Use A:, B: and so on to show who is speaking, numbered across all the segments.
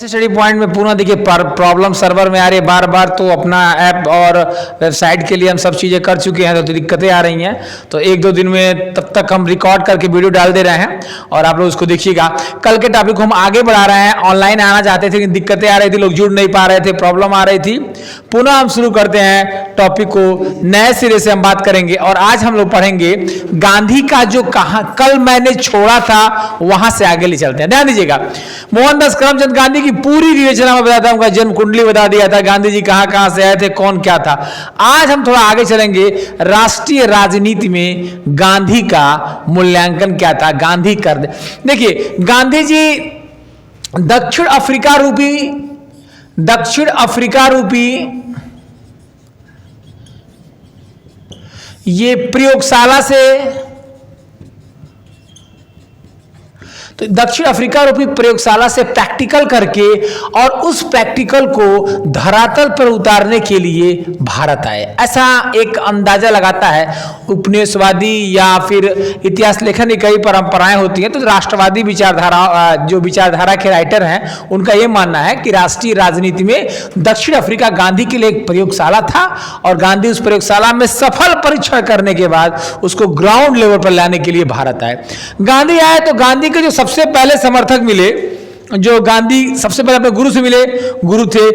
A: Study point में पूरा देखिए प्रॉब्लम सर्वर में आ रही है बार बार, तो अपना ऐप और वेबसाइट के लिए हम सब चीज़ें कर चुके हैं, तो दिक्कतें आ रही हैं। तो एक दो दिन में तब तक हम रिकॉर्ड करके वीडियो डाल दे रहे हैं और आप लोग उसको देखिएगा। कल के टॉपिक को हम आगे बढ़ा रहे हैं। ऑनलाइन आना चाहते थे लेकिन दिक्कतें आ रही थी, लोग जुड़ नहीं पा रहे थे, प्रॉब्लम आ रही थी। पुनः हम शुरू करते हैं टॉपिक को, नए सिरे से हम बात करेंगे और आज हम लोग पढ़ेंगे गांधी का जो कल मैंने छोड़ा था वहां से आगे ले चलते हैं। ध्यान दीजिएगा, मोहनदास करमचंद गांधी की पूरी विवेचना में बताता हूं, उनका जन्म कुंडली बता दिया था, गांधी जी कहां से आए थे, कौन क्या था। आज हम थोड़ा आगे चलेंगे, राष्ट्रीय राजनीति में गांधी का मूल्यांकन क्या था। गांधी कर दे, देखिए गांधी जी दक्षिण अफ्रीका रूपी ये प्रयोगशाला से, तो दक्षिण अफ्रीका रूपी प्रयोगशाला से प्रैक्टिकल करके और उस प्रैक्टिकल को धरातल पर उतारने के लिए भारत आए, ऐसा एक अंदाजा लगाता है उपनिवेशवादी या फिर इतिहास लेखन की कई परंपराएं होती हैं। तो राष्ट्रवादी विचारधारा, जो विचारधारा के राइटर हैं, उनका यह मानना है कि राष्ट्रीय राजनीति में दक्षिण अफ्रीका गांधी के लिए एक प्रयोगशाला था और गांधी उस प्रयोगशाला में सफल परीक्षण करने के बाद उसको ग्राउंड लेवल पर लाने के लिए भारत आए। गांधी आए तो गांधी के जो सबसे पहले समर्थक मिले, जो गांधी सबसे पहले अपने गुरु से मिले, गुरु थे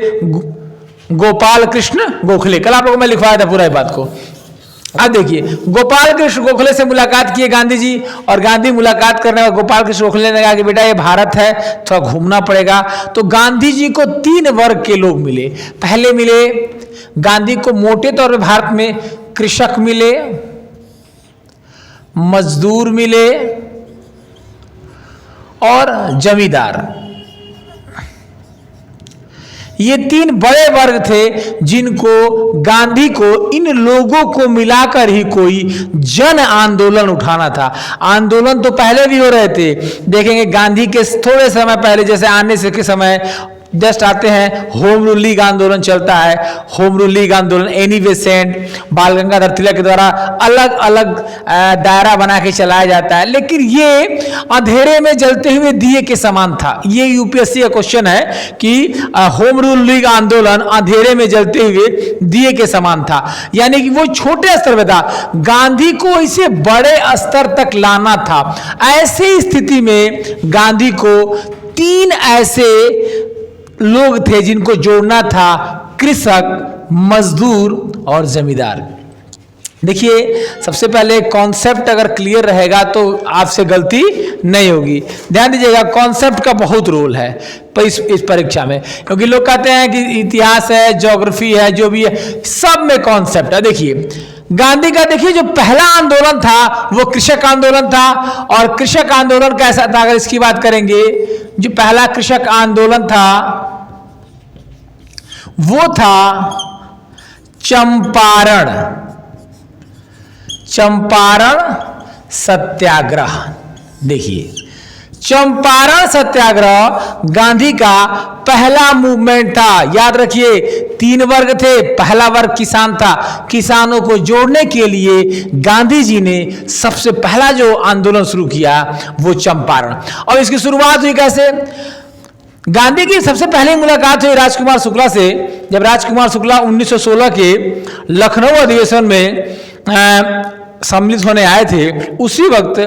A: गोपाल कृष्ण गोखले। कल आप लोगों को मैं लिखवाया था पूरा बात को। अब देखिए, गोपाल कृष्ण गोखले से मुलाकात किए गांधी जी, और गांधी मुलाकात करने में गोपाल कृष्ण गोखले ने कहा कि बेटा ये भारत है, थोड़ा घूमना पड़ेगा। तो गांधी जी को 3 वर्ग के लोग मिले। पहले मिले गांधी को मोटे तौर पर भारत में कृषक मिले, मजदूर मिले और जमींदार। ये 3 बड़े वर्ग थे जिनको गांधी को, इन लोगों को मिलाकर ही कोई जन आंदोलन उठाना था। आंदोलन तो पहले भी हो रहे थे, देखेंगे गांधी के थोड़े समय पहले, जैसे आने से के समय जस्ट आते हैं, होम रूल लीग आंदोलन चलता है। होम रूल लीग आंदोलन एनी बेसेंट, बाल गंगाधर तिलक के द्वारा अलग अलग दायरा बना के चलाया जाता है, लेकिन ये अंधेरे में जलते हुए दिए के समान था। ये यूपीएससी का क्वेश्चन है कि होम रूल लीग आंदोलन अंधेरे में जलते हुए दिए के समान था, यानी कि वो छोटे स्तर पर था, गांधी को इसे बड़े स्तर तक लाना था। ऐसी स्थिति में गांधी को 3 ऐसे लोग थे जिनको जोड़ना था, कृषक, मजदूर और जमींदार। देखिए, सबसे पहले कॉन्सेप्ट अगर क्लियर रहेगा तो आपसे गलती नहीं होगी। ध्यान दीजिएगा, कॉन्सेप्ट का बहुत रोल है इस परीक्षा में, क्योंकि लोग कहते हैं कि इतिहास है, ज्योग्राफी है, जो भी है, सब में कॉन्सेप्ट है। देखिए गांधी का, देखिए जो पहला आंदोलन था वो कृषक आंदोलन था, और कृषक आंदोलन कैसा था अगर इसकी बात करेंगे, जो पहला कृषक आंदोलन था वो था चंपारण सत्याग्रह। देखिए, चंपारण सत्याग्रह गांधी का पहला मूवमेंट था। याद रखिए, 3 वर्ग थे, पहला वर्ग किसान था। किसानों को जोड़ने के लिए गांधी जी ने सबसे पहला जो आंदोलन शुरू किया वो चंपारण। और इसकी शुरुआत हुई कैसे? गांधी की सबसे पहले मुलाकात हुई राजकुमार शुक्ला से, जब राजकुमार शुक्ला 1916 के लखनऊ अधिवेशन में सम्मिलित होने आए थे। उसी वक्त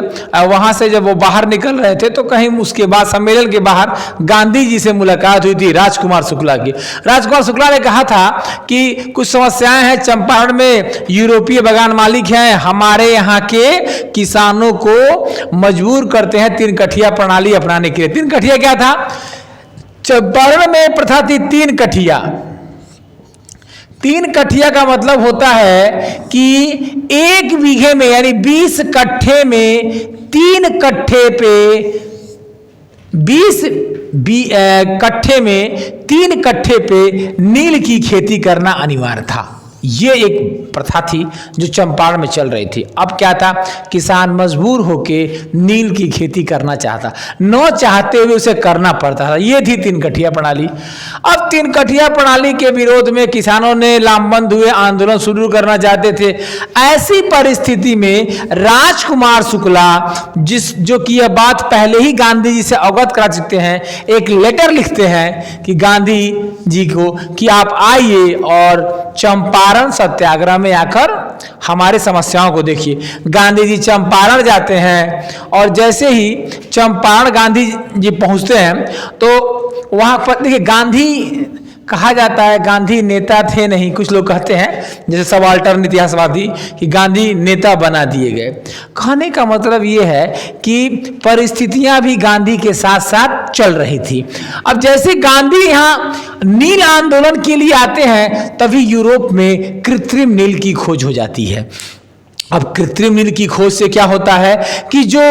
A: वहां से जब वो बाहर निकल रहे थे तो कहीं उसके बाद सम्मेलन के बाहर गांधी जी से मुलाकात हुई थी राजकुमार शुक्ला की। राजकुमार शुक्ला ने कहा था कि कुछ समस्याएं हैं चंपारण में, यूरोपीय बागान मालिक हैं, हमारे यहाँ के किसानों को मजबूर करते हैं 3 कठिया प्रणाली अपनाने के लिए। 3 कठिया क्या था? चंपारण में प्रथा थी 3 कठिया। 3 कठिया का मतलब होता है कि 1 बीघे में, यानी 20 कट्ठे में 3 कट्ठे पे 20 कट्ठे में 3 कट्ठे पे नील की खेती करना अनिवार्य था। ये एक प्रथा थी जो चंपारण में चल रही थी। अब क्या था, किसान मजबूर होके नील की खेती करना चाहता, न चाहते हुए उसे करना पड़ता था। ये थी तीन कठिया प्रणाली। अब तीन कठिया प्रणाली के विरोध में किसानों ने लामबंद हुए, आंदोलन शुरू करना चाहते थे। ऐसी परिस्थिति में राजकुमार शुक्ला, जो कि यह बात पहले ही गांधी जी से अवगत करा चुके हैं, एक लेटर लिखते हैं कि गांधी जी को कि आप आइए और चंपारण सत्याग्रह में आकर हमारी समस्याओं को देखिए। गांधी जी चंपारण जाते हैं और जैसे ही चंपारण गांधी जी पहुंचते हैं तो वहां पर देखिए, गांधी कहा जाता है गांधी नेता थे नहीं, कुछ लोग कहते हैं जैसे सबाल्टर्न इतिहासवादी कि गांधी नेता बना दिए गए। कहने का मतलब ये है कि परिस्थितियां भी गांधी के साथ साथ चल रही थी। अब जैसे गांधी यहाँ नील आंदोलन के लिए आते हैं तभी यूरोप में कृत्रिम नील की खोज हो जाती है। अब कृत्रिम नील की खोज से क्या होता है कि जो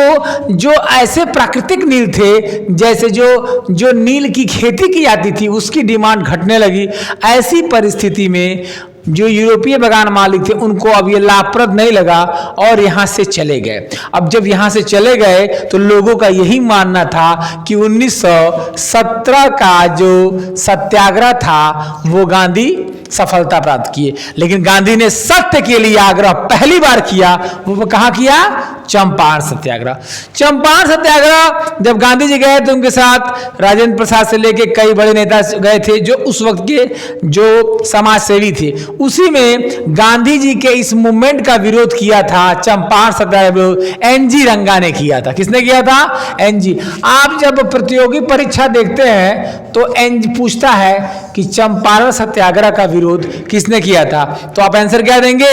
A: ऐसे प्राकृतिक नील थे, जैसे जो नील की खेती की जाती थी, उसकी डिमांड घटने लगी। ऐसी परिस्थिति में जो यूरोपीय बागान मालिक थे उनको अब ये लाभप्रद नहीं लगा और यहाँ से चले गए। अब जब यहाँ से चले गए तो लोगों का यही मानना था कि 1917 का जो सत्याग्रह था वो गांधी सफलता प्राप्त किए। लेकिन गांधी ने सत्य के लिए आग्रह पहली बार किया, वो कहाँ किया? चंपारण सत्याग्रह। चंपारण सत्याग्रह जब गांधी जी गए तो उनके साथ राजेंद्र प्रसाद से लेके कई बड़े नेता गए थे जो उस वक्त के जो समाज सेवी थे। उसी में गांधी जी के इस मूवमेंट का विरोध किया था, चंपारण सत्याग्रह एनजी रंगा ने किया था। किसने किया था? एनजी। आप जब प्रतियोगी परीक्षा देखते हैं तो एनजी पूछता है कि चंपारण सत्याग्रह का विरोध किसने किया था, तो आप आंसर क्या देंगे?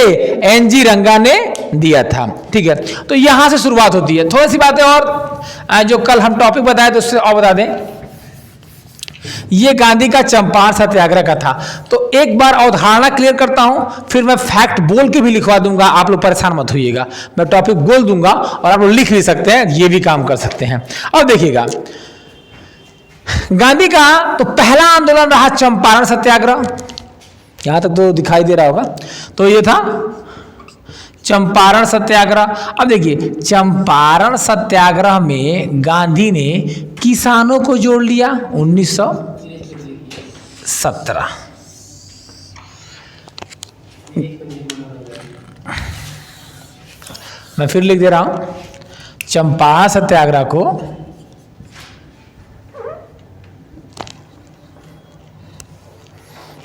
A: एनजी रंगा ने दिया था। ठीक है, तो यहां से शुरुआत होती है। थोड़ी सी बातें और जो कल हम टॉपिक बताए तो उससे और बता दें। ये गांधी का चंपारण सत्याग्रह का था। तो एक बार अवधारणा क्लियर करता हूं, फिर मैं फैक्ट बोल के भी लिखवा दूंगा, आप लोग परेशान मत होइएगा। मैं टॉपिक बोल दूंगा और आप लोग लिख भी सकते हैं, ये भी काम कर सकते हैं। अब देखिएगा, गांधी का तो पहला आंदोलन रहा चंपारण सत्याग्रह। यहां तक तो दिखाई दे रहा होगा। तो ये था चंपारण सत्याग्रह। अब देखिए, चंपारण सत्याग्रह में गांधी ने किसानों को जोड़ लिया 1917। मैं फिर लिख दे रहा हूं, चंपारण सत्याग्रह को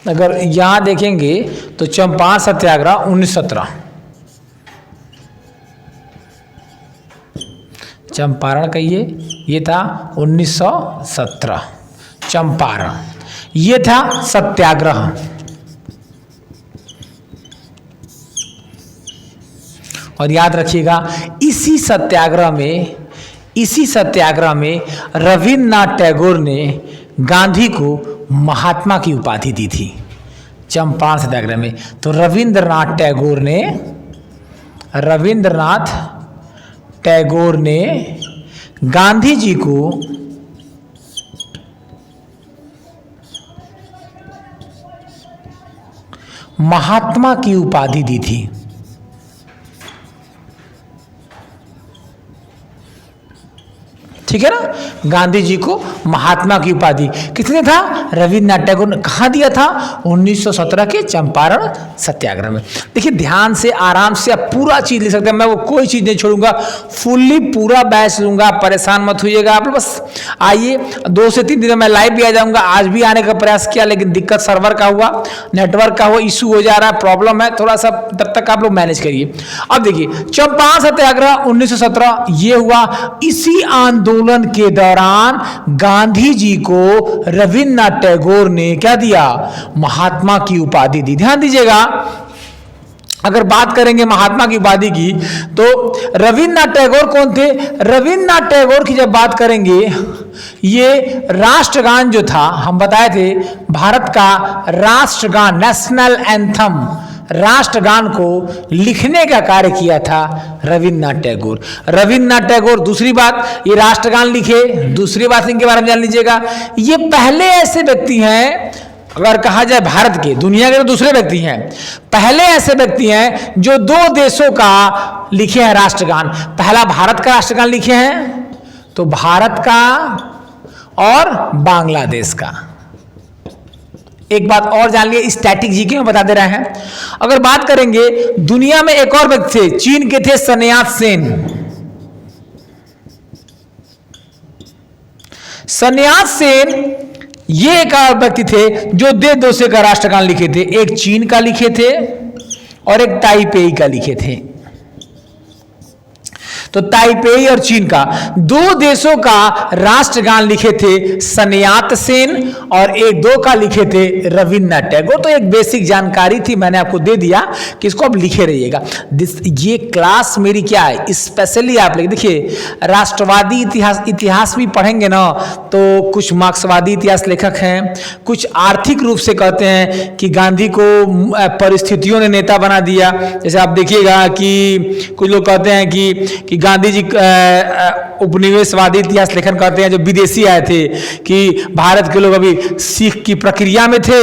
A: अगर यहां देखेंगे तो चंपारण सत्याग्रह 1917, चंपारण कहिए, ये था 1917 चंपारण, ये था सत्याग्रह। और याद रखिएगा, इसी सत्याग्रह में रविन्द्रनाथ टैगोर ने गांधी को महात्मा की उपाधि दी थी चंपारण सत्याग्रह में। तो रविन्द्रनाथ टैगोर ने गांधी जी को महात्मा की उपाधि दी थी। ठीक है ना, गांधी जी को महात्मा की उपाधि किसने था? रविन्द्रनाथ टैगोर ने। कहाँ दिया था? 1917 के चंपारण सत्याग्रह में। देखिए, ध्यान से आराम से आप पूरा चीज लिख सकते हैं, मैं वो कोई चीज नहीं छोड़ूंगा, फुल्ली पूरा बैच लूंगा, परेशान मत होइएगा आप लोग। बस आइए, 2 से 3 दिन में मैं लाइव भी आ जाऊंगा। आज भी आने का प्रयास किया लेकिन दिक्कत सर्वर का हुआ, नेटवर्क का हुआ, इशू हो जा रहा है, प्रॉब्लम है थोड़ा सा, तब तक आप लोग मैनेज करिए। अब देखिए, चंपारण सत्याग्रह 1917 ये हुआ। इसी आंदोलन के दौरान गांधी जी को रविन्द्रनाथ टैगोर ने क्या दिया? महात्मा की उपाधि दी। ध्यान दीजिएगा, अगर बात करेंगे महात्मा की उपाधि की तो रविन्द्रनाथ टैगोर कौन थे? रविन्द्रनाथ टैगोर की जब बात करेंगे, ये राष्ट्रगान जो था, हम बताए थे, भारत का राष्ट्रगान, नेशनल एंथम, राष्ट्रगान को लिखने का कार्य किया था रविन्द्रनाथ टैगोर। रविन्द्रनाथ टैगोर, दूसरी बात, ये राष्ट्रगान लिखे। दूसरी बात इनके बारे में जान लीजिएगा, ये पहले ऐसे व्यक्ति हैं अगर कहा जाए भारत के, दुनिया के तो दूसरे व्यक्ति हैं, पहले ऐसे व्यक्ति हैं जो 2 देशों का लिखे हैं राष्ट्रगान। पहला भारत का राष्ट्रगान लिखे हैं, तो भारत का और बांग्लादेश का। एक बात और जान लिए, स्टैटिक जीके में बता दे रहे हैं। अगर बात करेंगे दुनिया में एक और व्यक्ति थे, चीन के थे सन्यात सेन। सन्यात सेन ये एक और व्यक्ति थे जो 2 देशों का राष्ट्रगान लिखे थे, एक चीन का लिखे थे और एक ताइपेई का लिखे थे। तो ताइपेई और चीन का 2 देशों का राष्ट्रगान लिखे थे सन्यात सेन और 1-2 का लिखे थे रविन्द्रनाथ टैगोर। तो एक बेसिक जानकारी थी, मैंने आपको दे दिया कि इसको आप लिखे रहिएगा। ये क्लास मेरी क्या है, स्पेशली आप लिख देखिए, राष्ट्रवादी इतिहास भी पढ़ेंगे ना, तो कुछ मार्क्सवादी इतिहास लेखक हैं, कुछ आर्थिक रूप से कहते हैं कि गांधी को परिस्थितियों ने नेता बना दिया। जैसे आप देखिएगा कि कुछ लोग कहते हैं कि गांधी जी उपनिवेशवादी इतिहास लेखन करते हैं, जो विदेशी आए थे कि भारत के लोग अभी सीख की प्रक्रिया में थे,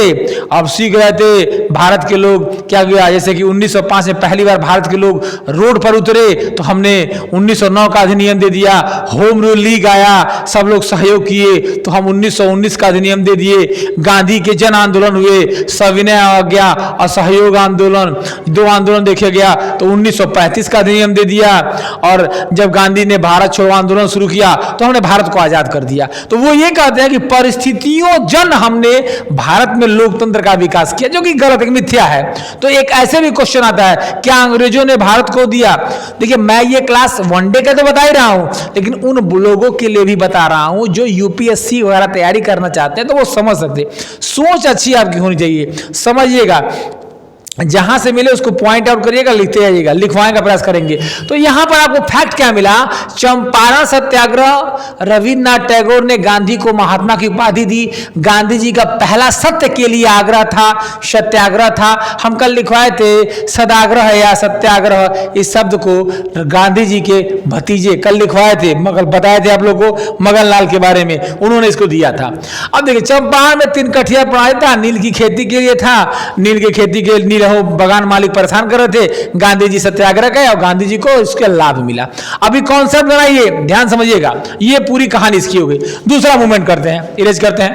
A: अब सीख रहे थे भारत के लोग। क्या गया, जैसे कि 1905 में पहली बार भारत के लोग रोड पर उतरे तो हमने 1909 का अधिनियम दे दिया, होम रूल लीग आया, सब लोग सहयोग किए तो हम 1919 का अधिनियम दे दिए। गांधी के जन आंदोलन हुए, सविनय अवज्ञा और सहयोग आंदोलन, 2 आंदोलन देखे गया तो 1935 का अधिनियम दे दिया। और जब गांधी ने भारत छोड़ो आंदोलन शुरू किया तो हमने भारत को आजाद कर दिया। तो वो ये कहते हैं कि परिस्थितियों जन हमने भारत में लोकतंत्र का विकास किया, जो कि गलत, एक मिथ्या है। तो एक ऐसे भी क्वेश्चन आता है, क्या अंग्रेजों ने भारत को दिया? देखिए, मैं ये क्लास वनडे का तो बता ही रहा हूं, लेकिन उन लोगों के लिए भी बता रहा हूं जो यूपीएससी वगैरह तैयारी करना चाहते हैं, तो वो समझ सकते। सोच अच्छी आपकी होनी चाहिए, समझिएगा, जहां से मिले उसको पॉइंट आउट करिएगा, लिखते जाइएगा, लिखवाने का प्रयास करेंगे। तो यहां पर आपको फैक्ट क्या मिला, चंपारण सत्याग्रह, रविन्द्रनाथ टैगोर ने गांधी को महात्मा की उपाधि दी। गांधी जी का पहला सत्य के लिए आग्रह था, सत्याग्रह था। हम कल लिखवाए थे सदाग्रह या सत्याग्रह, इस शब्द को गांधी जी के भतीजे कल लिखवाए थे, बताए थे आप लोगों को मगन लाल के बारे में, उन्होंने इसको दिया था। अब देखिए, चंपारण में 3 कठिया प्रणाली था, नील की खेती के लिए था, नील की खेती के नील बगान मालिक परेशान कर रहे थे, गांधी जी सत्याग्रह गए और गांधी जी को इसके लाभ मिला। अभी कॉन्सेप्ट बनाइए, ध्यान समझिएगा, ये पूरी कहानी इसकी हो गई। दूसरा मूवमेंट करते हैं, इरेज करते हैं।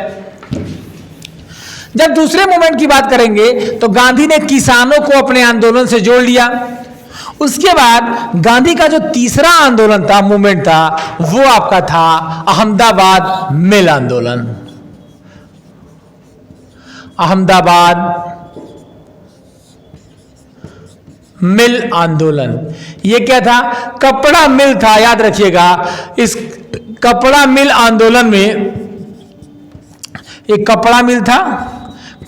A: जब दूसरे मूवमेंट की बात करेंगे तो गांधी ने किसानों को अपने आंदोलन से जोड़ लिया। उसके बाद गांधी का जो तीसरा आंदोलन था, मूवमेंट था, वो आपका था अहमदाबाद मिल आंदोलन। अहमदाबाद मिल आंदोलन, ये क्या था? कपड़ा मिल था, याद रखिएगा। इस कपड़ा मिल आंदोलन में एक कपड़ा मिल था,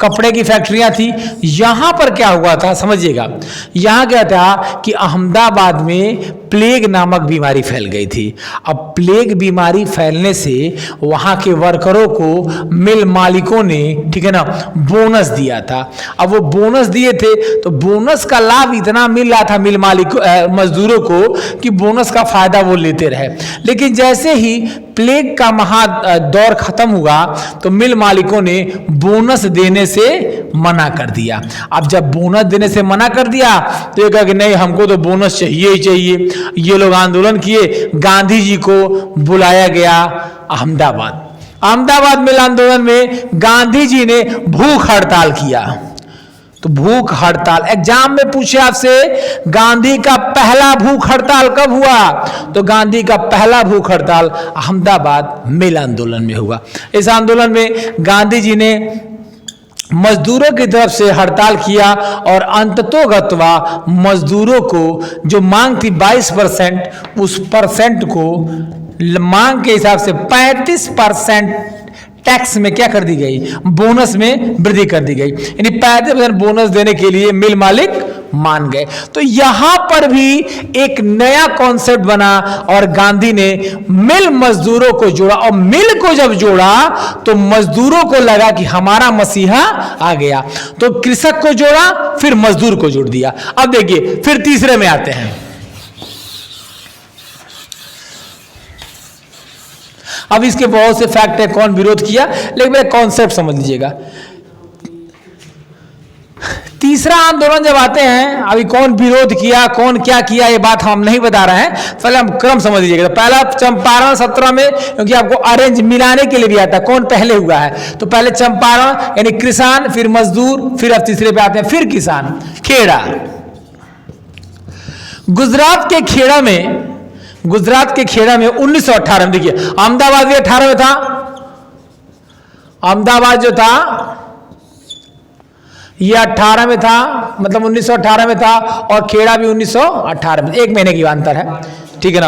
A: कपड़े की फैक्ट्रियां थी। यहां पर क्या हुआ था समझिएगा, यहां क्या था कि अहमदाबाद में प्लेग नामक बीमारी फैल गई थी। अब प्लेग बीमारी फैलने से वहां के वर्करों को मिल मालिकों ने, ठीक है ना, बोनस दिया था। अब वो बोनस दिए थे तो बोनस का लाभ इतना मिल रहा था मिल मालिकों मजदूरों को कि बोनस का फायदा वो लेते रहे। लेकिन जैसे ही प्लेग का दौर खत्म हुआ तो मिल मालिकों ने बोनस देने से मना कर दिया। अब जब बोनस देने से मना कर दिया तो ये कहा कि नहीं, हमको तो बोनस चाहिए ही चाहिए। ये लोग आंदोलन किए, गांधी जी को बुलाया गया अहमदाबाद। अहमदाबाद मिल आंदोलन में गांधी जी ने भूख हड़ताल किया। तो भूख हड़ताल, एग्जाम में पूछे आपसे गांधी का पहला भूख हड़ताल कब हुआ, तो गांधी का पहला भूख हड़ताल अहमदाबाद मिल आंदोलन में हुआ। इस आंदोलन में गांधी जी ने मजदूरों की तरफ से हड़ताल किया और अंततोगत्वा मजदूरों को जो मांग थी 22%, उस परसेंट को मांग के हिसाब से 35% टैक्स में क्या कर दी गई, बोनस में वृद्धि कर दी गई। यानी 35% बोनस देने के लिए मिल मालिक मान गए। तो यहां पर भी एक नया कॉन्सेप्ट बना और गांधी ने मिल मजदूरों को जोड़ा। और मिल को जब जोड़ा तो मजदूरों को लगा कि हमारा मसीहा आ गया, तो कृषक को जोड़ा, फिर मजदूर को जोड़ दिया। अब देखिए, फिर तीसरे में आते हैं। अब इसके बहुत से फैक्ट है, कौन विरोध किया, लेकिन मेरा कॉन्सेप्ट समझ लीजिएगा। तीसरा आंदोलन जब आते हैं, अभी कौन विरोध किया, कौन क्या किया, ये बात हम नहीं बता रहे हैं, पहले हम क्रम समझ लीजिएगा। तो पहला चंपारण 17 में, क्योंकि आपको अरेंज मिलाने के लिए भी आता है कौन पहले हुआ है। तो पहले चंपारण यानी किसान, फिर मजदूर, फिर अब तीसरे पे आते हैं फिर किसान। खेड़ा, गुजरात के खेड़ा में 1918 में, देखिए अहमदाबाद भी 18 में था, अहमदाबाद जो था ये 18 में था, मतलब 1918 में था, और खेड़ा भी 1918 में, 1 महीने की अंतर है, ठीक है ना।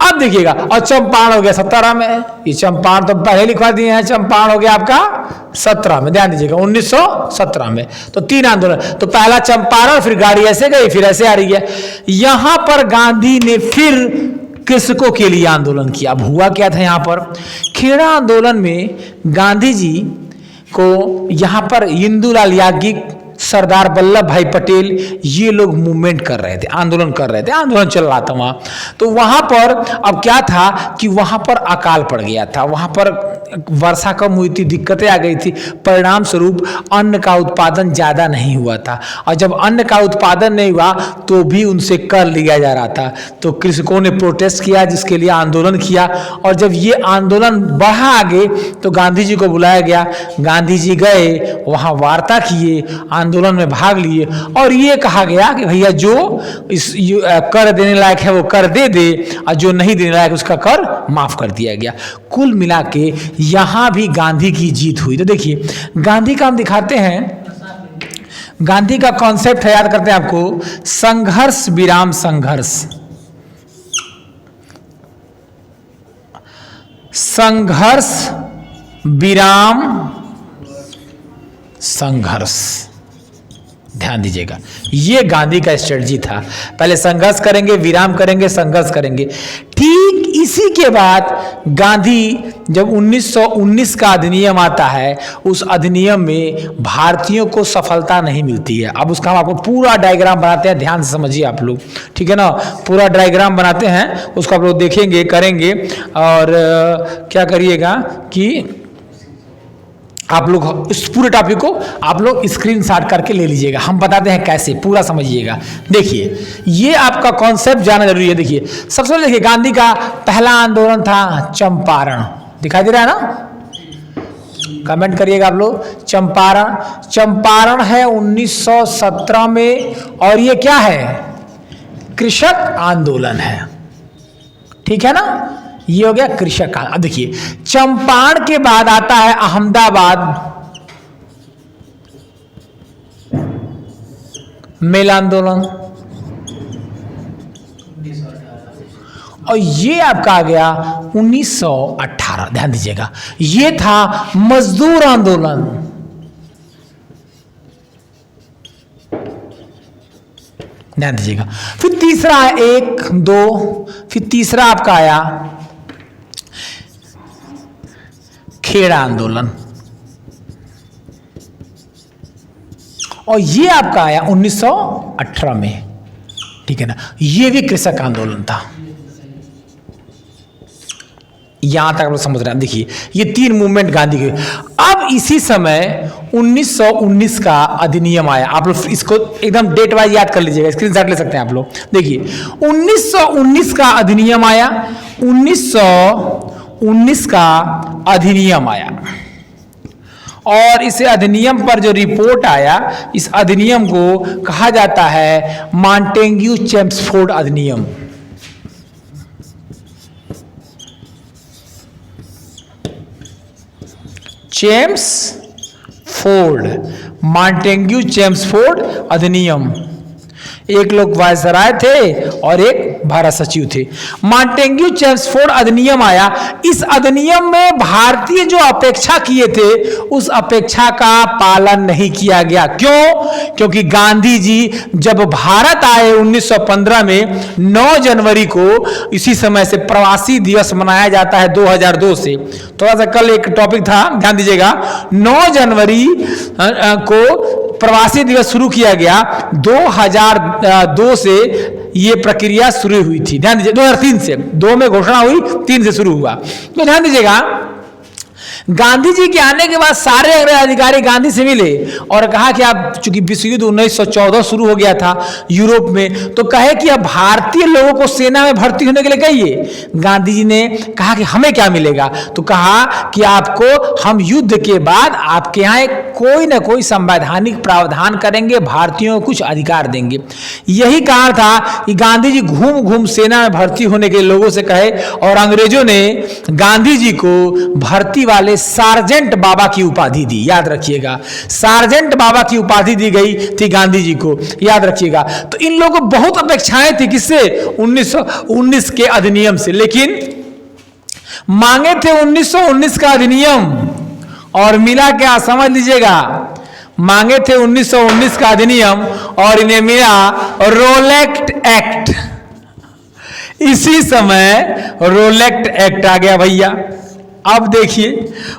A: अब देखिएगा, और चंपारण हो गया 17 में, ये चंपारण तो पहले लिखवा दिए हैं, चंपारण हो गया आपका 17 में, ध्यान दीजिएगा 1917 में। तो 3 आंदोलन, तो पहला चंपारण, फिर गाड़ी ऐसे गई, फिर ऐसे आ रही है। यहां पर गांधी ने फिर कृषकों के लिए आंदोलन किया। अब हुआ क्या था यहां पर, खेड़ा आंदोलन में गांधी जी को यहां पर इंदुलाल याज्ञिक, सरदार वल्लभ भाई पटेल, ये लोग मूवमेंट कर रहे थे, आंदोलन कर रहे थे, आंदोलन चल रहा था वहां। तो वहां पर अब क्या था कि वहां पर अकाल पड़ गया था, वहां पर वर्षा कम हुई थी, दिक्कतें आ गई थी, परिणाम स्वरूप अन्न का उत्पादन ज्यादा नहीं हुआ था, और जब अन्न का उत्पादन नहीं हुआ तो भी उनसे कर लिया जा रहा था। तो कृषकों ने प्रोटेस्ट किया, जिसके लिए आंदोलन किया, और जब ये आंदोलन बढ़ा आगे तो गांधी जी को बुलाया गया, गांधी जी गए वहां, वार्ता किए, आंदोलन में भाग लिए, और ये कहा गया कि भैया जो इस कर देने लायक है वो कर दे, और जो नहीं देने लायक उसका कर माफ कर दिया गया। कुल मिला के यहां भी गांधी की जीत हुई। तो देखिए गांधी का हम दिखाते हैं, गांधी का कॉन्सेप्ट है, याद करते हैं आपको, संघर्ष विराम संघर्ष, संघर्ष विराम संघर्ष, ध्यान दीजिएगा, ये गांधी का स्ट्रेटजी था। पहले संघर्ष करेंगे, विराम करेंगे, संघर्ष करेंगे। ठीक इसी के बाद गांधी जब 1919 का अधिनियम आता है, उस अधिनियम में भारतीयों को सफलता नहीं मिलती है। अब उसका हम आपको पूरा डायग्राम बनाते हैं, ध्यान से समझिए आप लोग, ठीक है ना। पूरा डायग्राम बनाते हैं, उसको आप लोग देखेंगे, करेंगे, और क्या करिएगा कि आप लोग इस पूरे टॉपिक को आप लोग स्क्रीनशॉट करके ले लीजिएगा, हम बताते हैं कैसे, पूरा समझिएगा। देखिए ये आपका कॉन्सेप्ट जानना जरूरी है। देखिए सबसे पहले देखिए, गांधी का पहला आंदोलन था चंपारण, दिखाई दे रहा है ना, कमेंट करिएगा आप लोग। चंपारण, चंपारण है 1917 में, और ये क्या है, कृषक आंदोलन है, ठीक है ना, ये हो गया कृषक। अब देखिए चंपारण के बाद आता है अहमदाबाद मेल आंदोलन, और ये आपका आ गया 1918, ध्यान दीजिएगा, ये था मजदूर आंदोलन। ध्यान दीजिएगा, फिर तीसरा है 1, 2, फिर तीसरा आपका आया खेड़ा आंदोलन, और ये आपका आया 1918 में, ठीक है ना, ये भी कृषक आंदोलन था। यहां तक आप लोग समझ रहे हैं। देखिए ये 3 मूवमेंट गांधी के। अब इसी समय 1919 का अधिनियम आया, आप लोग इसको एकदम डेट वाइज याद कर लीजिएगा, स्क्रीनशॉट ले सकते हैं आप लोग। देखिए 1919 का अधिनियम आया, 1919 का अधिनियम आया, और इस अधिनियम पर जो रिपोर्ट आया, इस अधिनियम को कहा जाता है मॉन्टेग्यू चेम्सफोर्ड अधिनियम। चेम्सफोर्ड, मॉन्टेग्यू चेम्सफोर्ड अधिनियम। एक लोग वायसराय थे और एक भारत सचिव थे। मॉन्टेग्यू चेम्सफोर्ड अधिनियम आया। इस अधिनियम में भारतीय जो अपेक्षा किए थे उस अपेक्षा का पालन नहीं किया गया। क्यों? क्योंकि गांधी जी जब भारत आए 1915 में 9 जनवरी को, इसी समय से प्रवासी दिवस मनाया जाता है 2002 से। थोड़ा सा कल एक टॉपिक था, ध्यान दीजिएगा, 9 जनवरी को प्रवासी दिवस शुरू किया गया। 2002 से ये प्रक्रिया शुरू हुई थी। ध्यान दीजिए, 2003 से, 2 में घोषणा हुई, 3 से शुरू हुआ। तो ध्यान दीजिएगा, गांधी जी के आने के बाद सारे अंग्रेज अधिकारी गांधी से मिले और कहा कि अब चूंकि विश्व युद्ध 1914 शुरू हो गया था यूरोप में, तो कहे कि अब भारतीय लोगों को सेना में भर्ती होने के लिए कहिए। गांधी जी ने कहा कि हमें क्या मिलेगा, तो कहा कि आपको हम युद्ध के बाद आपके यहाँ कोई ना कोई संवैधानिक प्रावधान करेंगे, भारतीयों को कुछ अधिकार देंगे। यही कारण था कि गांधी जी घूम घूम सेना में भर्ती होने के लोगों से कहे और अंग्रेजों ने गांधी जी को भर्ती वाले सार्जेंट बाबा की उपाधि दी। याद रखिएगा, सार्जेंट बाबा की उपाधि दी गई थी गांधी जी को, याद रखिएगा। तो इन लोगों को बहुत अपेक्षाएं थी, किससे? 1919 के अधिनियम से। लेकिन मांगे थे 1919 का अधिनियम और मिला क्या, समझ लीजिएगा। मांगे थे 1919 का अधिनियम और इन्हें मिला रोलेक्ट एक्ट। इसी समय रोलेक्ट एक्ट आ गया भैया। अब देखिए,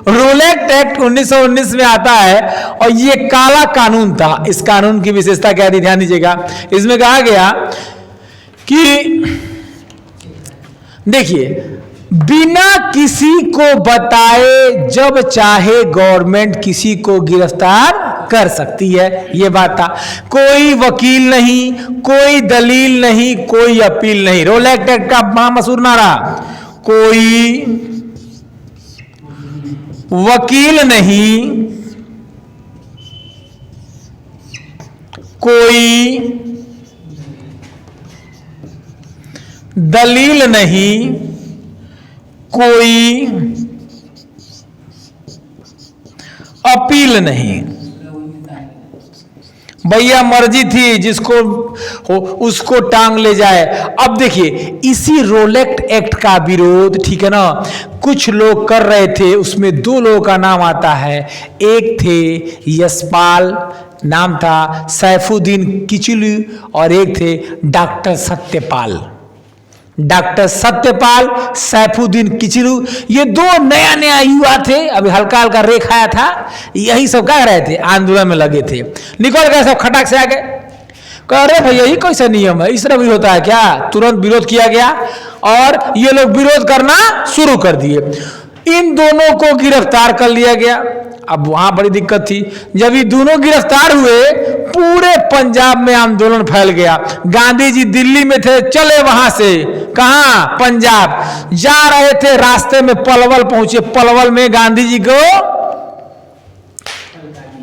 A: रोलेक्ट एक्ट 1919 में आता है और ये काला कानून था। इस कानून की विशेषता क्या थी, ध्यान दीजिएगा। इसमें कहा गया कि देखिए, बिना किसी को बताए जब चाहे गवर्नमेंट किसी को गिरफ्तार कर सकती है, ये बात था। कोई वकील नहीं, कोई दलील नहीं, कोई अपील नहीं। रोलेक्ट एक्ट का महामशहूर नारा, कोई वकील नहीं, कोई दलील नहीं, कोई अपील नहीं। भैया मर्जी थी, जिसको हो उसको टांग ले जाए। अब देखिए, इसी रोलेक्ट एक्ट का विरोध, ठीक है ना, कुछ लोग कर रहे थे। उसमें दो लोगों का नाम आता है। एक थे यशपाल, नाम था सैफुद्दीन किचलू, और एक थे डॉक्टर सत्यपाल। डॉक्टर सत्यपाल, सैफुद्दीन किचलू, ये दो नया नया युवा थे, अभी हल्का हल्का रेख आया था। यही सब कह रहे थे, आंदोलन में लगे थे। निकल गए सब, खटाक से आ गए, कह रहे भैया ये कैसा नियम है, इस तरह भी होता है क्या? तुरंत विरोध किया गया और ये लोग विरोध करना शुरू कर दिए। इन दोनों को गिरफ्तार कर लिया गया। अब वहां बड़ी दिक्कत थी, जब ये दोनों गिरफ्तार हुए, पूरे पंजाब में आंदोलन फैल गया। गांधी जी दिल्ली में थे, चले वहां से, कहां? पंजाब। जा रहे थे, रास्ते में पलवल पहुंचे। पलवल में गांधी जी को,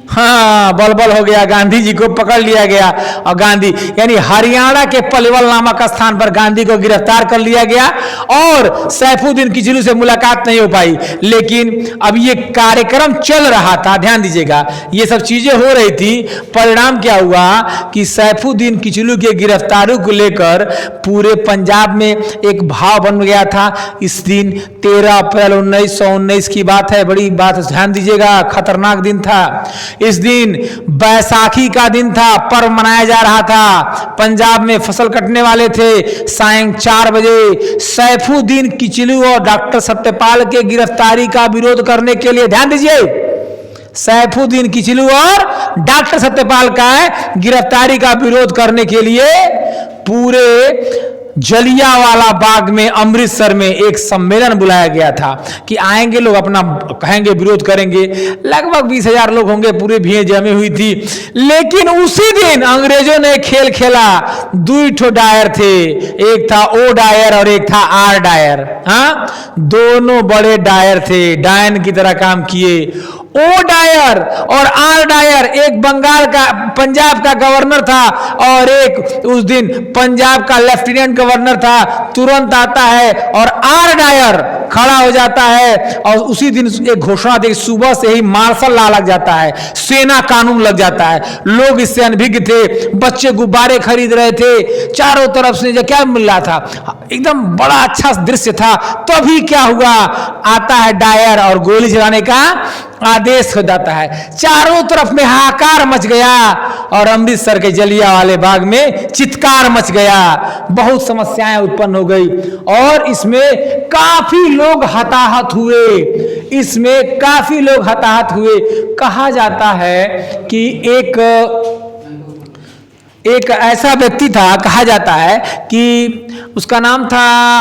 A: हाँ, बलबल हो गया, गांधी जी को पकड़ लिया गया और गांधी यानी हरियाणा के पलवल नामक स्थान पर गांधी को गिरफ्तार कर लिया गया और सैफुद्दीन किचलू से मुलाकात नहीं हो पाई। लेकिन अब ये कार्यक्रम चल रहा था, ध्यान दीजिएगा, ये सब चीजें हो रही थी। परिणाम क्या हुआ कि सैफुद्दीन किचलू के गिरफ्तारी को लेकर पूरे पंजाब में एक भाव बन गया था। इस दिन 13 अप्रैल 1919 की बात है, बड़ी बात, ध्यान दीजिएगा, खतरनाक दिन था। इस दिन बैसाखी का दिन था, पर्व मनाया जा रहा था। पंजाब में फसल कटने वाले थे। सायं 4 बजे सैफुद्दीन किचलू और डॉक्टर सत्यपाल के गिरफ्तारी का विरोध करने के लिए, ध्यान दीजिए, सैफुद्दीन किचलू और डॉक्टर सत्यपाल का गिरफ्तारी का विरोध करने के लिए पूरे जलियांवाला बाग में, अमृतसर में एक सम्मेलन बुलाया गया था कि आएंगे लोग, अपना कहेंगे, विरोध करेंगे। लगभग 20,000 लोग होंगे, पूरी भीड़ जमी हुई थी। लेकिन उसी दिन अंग्रेजों ने खेल खेला। 2 ठो डायर थे, एक था ओ डायर और एक था आर डायर। हाँ, दोनों बड़े डायर थे, डायन की तरह काम किए। ओ डायर और आर डायर, एक बंगाल का, पंजाब का गवर्नर था और एक उस दिन पंजाब का लेफ्टिनेंट गवर्नर था। तुरंत आता है और आर डायर खड़ा हो जाता है और उसी दिन एक घोषणा दी, सुबह से ही मार्शल लॉ लग जाता है, सेना कानून लग जाता है। लोग इससे अनभिज्ञ थे, बच्चे गुब्बारे खरीद रहे थे, चारों तरफ से क्या मिल रहा था, एकदम बड़ा अच्छा दृश्य था। तभी क्या हुआ, आता है डायर और गोली चलाने का आदेश हो जाता है। चारों तरफ में हाहाकार मच गया और अमृतसर के जलियांवाले बाग में चित्कार मच गया। बहुत समस्याएं उत्पन्न हो गई और इसमें काफी लोग हताहत हुए। इसमें काफी लोग हताहत हुए। कहा जाता है कि एक एक ऐसा व्यक्ति था, कहा जाता है कि उसका नाम था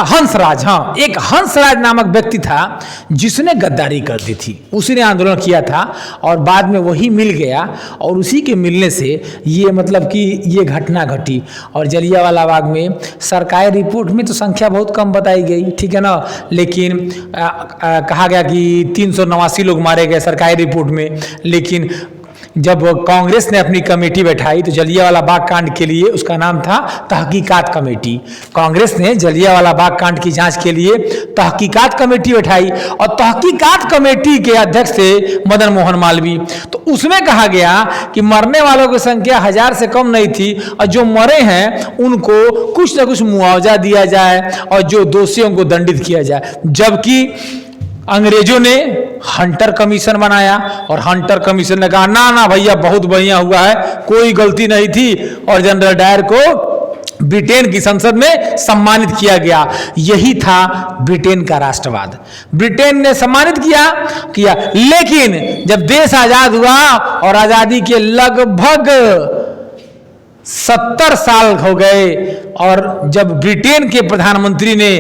A: हंसराज। हाँ, एक हंसराज नामक व्यक्ति था जिसने गद्दारी कर दी थी, उसी ने आंदोलन किया था और बाद में वही मिल गया और उसी के मिलने से ये मतलब कि ये घटना घटी। और जलियांवाला बाग में सरकारी रिपोर्ट में तो संख्या बहुत कम बताई गई, ठीक है ना, लेकिन कहा गया कि 389 लोग मारे गए सरकारी रिपोर्ट में। लेकिन जब कांग्रेस ने अपनी कमेटी बैठाई तो जलियांवाला बाग कांड के लिए, उसका नाम था तहकीकात कमेटी, कांग्रेस ने जलियांवाला बाग कांड की जांच के लिए तहकीकात कमेटी बैठाई और तहकीकात कमेटी के अध्यक्ष थे मदन मोहन मालवीय। तो उसमें कहा गया कि मरने वालों की संख्या 1000 से कम नहीं थी और जो मरे हैं उनको कुछ न कुछ मुआवजा दिया जाए और जो दोषियों को दंडित किया जाए। जबकि अंग्रेजों ने हंटर कमीशन बनाया और हंटर कमीशन ने कहा ना ना भैया बहुत बढ़िया हुआ है, कोई गलती नहीं थी, और जनरल डायर को ब्रिटेन की संसद में सम्मानित किया गया। यही था ब्रिटेन का राष्ट्रवाद, ब्रिटेन ने सम्मानित किया। लेकिन जब देश आजाद हुआ और आजादी के लगभग 70 साल हो गए और जब ब्रिटेन के प्रधानमंत्री ने,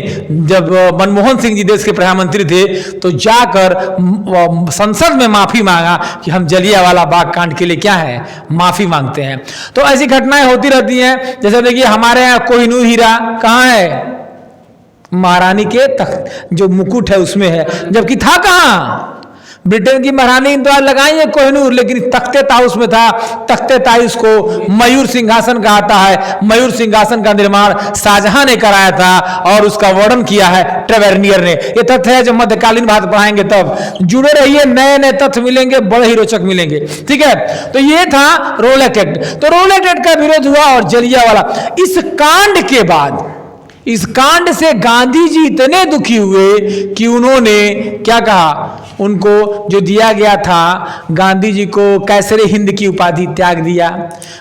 A: जब मनमोहन सिंह जी देश के प्रधानमंत्री थे, तो जाकर संसद में माफी मांगा कि हम जलियांवाला बाग कांड के लिए क्या है, माफी मांगते हैं। तो ऐसी घटनाएं होती रहती हैं। जैसे देखिए हमारे यहाँ कोहिनूर हीरा कहाँ है, महारानी के तख्त जो मुकुट है उसमें है, जबकि था कहाँ, ब्रिटेन की महारानी तो लगाई है कोहिनूर, लेकिन तख्ते ताउस में था। तख्ते ताउस को मयूर सिंहासन कहता है। मयूर सिंहासन का निर्माण शाहजहां ने कराया था और उसका वर्णन किया है ट्रेवेर्नियर ने। ये तथ्य है, जब मध्यकालीन भारत पढ़ाएंगे तब जुड़े रहिए, नए नए तथ्य मिलेंगे, बड़े ही रोचक मिलेंगे, ठीक है। तो ये था रोलेट एक्ट। तो रोलेट एक्ट का विरोध हुआ और जलियांवाला, इस कांड के बाद, इस कांड से गांधी जी इतने दुखी हुए कि उन्होंने क्या कहा, उनको जो दिया गया था, गांधी जी को कैसरे हिंद की उपाधि त्याग दिया।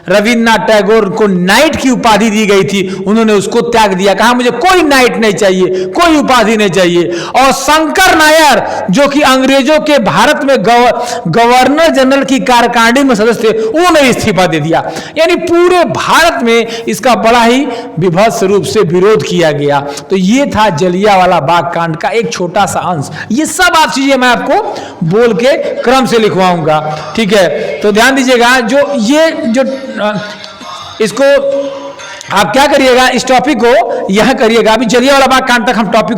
A: रविन्द्रनाथ टैगोर को नाइट की उपाधि दी गई थी, उन्होंने उसको त्याग दिया, कहा मुझे कोई नाइट नहीं चाहिए, कोई उपाधि नहीं चाहिए। और शंकर नायर जो कि अंग्रेजों के भारत में गवर्नर जनरल की कार्यकारिणी में सदस्य थे, उन्होंने इस्तीफा दे दिया। यानी पूरे भारत में इसका बड़ा ही विभत्स रूप से विरोध किया गया। तो ये था जलियांवाला बाग कांड का एक छोटा सा अंश। ये सब आप चीजें मैं आपको बोल के क्रम से लिखवाऊंगा, ठीक है। तो ध्यान दीजिएगा, जो इसको आप क्या करिएगा, इस टॉपिक को यह करिएगा। अभी जलियांवाला बाग कांड तक हम टॉपिक